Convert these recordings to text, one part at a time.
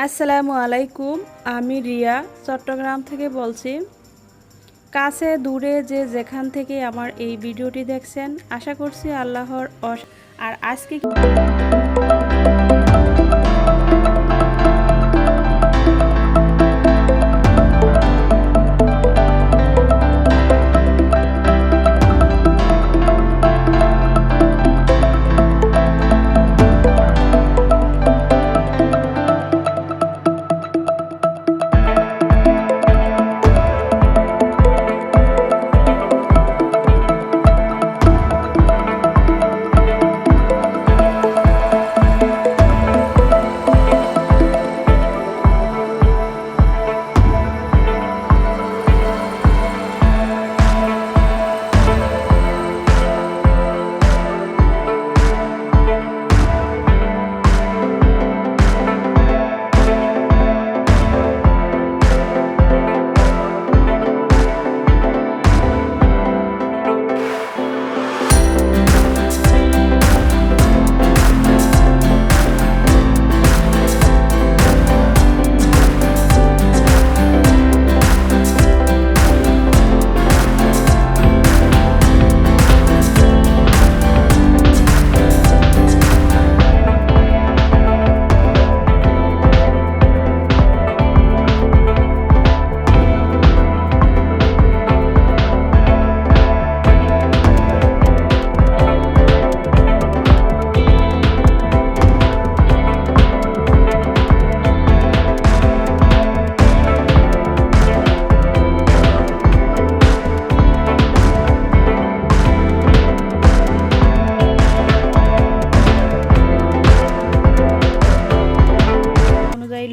আসসালামু আলাইকুম। আমি রিয়া চট্টগ্রাম থেকে বলছি। কাছে দূরে যে যেখান থেকে আমার এই ভিডিওটি দেখছেন, আশা করছি আল্লাহর আর আজকে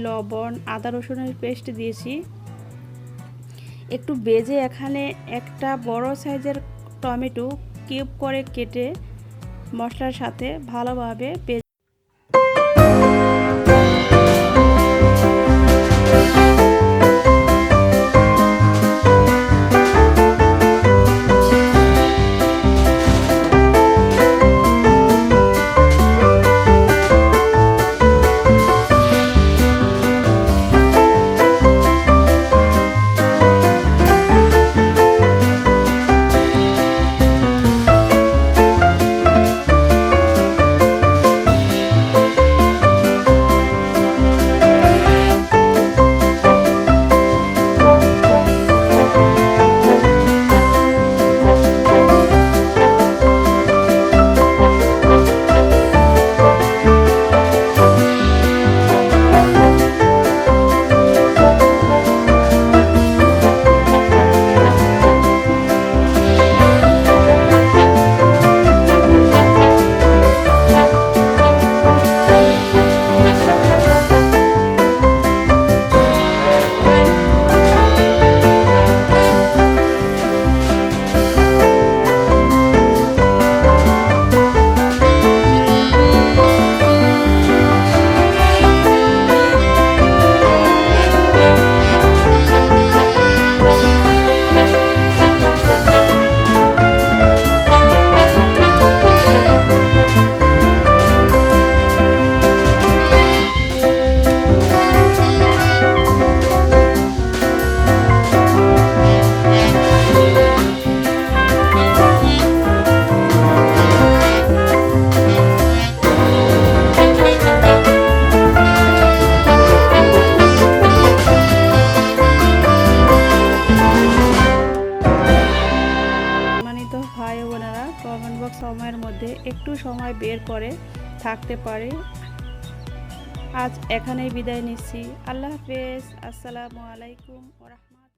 লবণ, আদা রসুনের পেস্ট দিয়েছি। একটু ভেজে এখানে একটা বড় সাইজের টমেটো কিউব করে কেটে মশলার সাথে ভালোভাবে ভাই বোনেরা কমেন্ট বক্স সময়ের মধ্যে একটু সময় বের করে থাকতে পারে। আজ এখানেই বিদায় নিচ্ছি। আল্লাহ হাফেজ। আসসালামু আলাইকুম।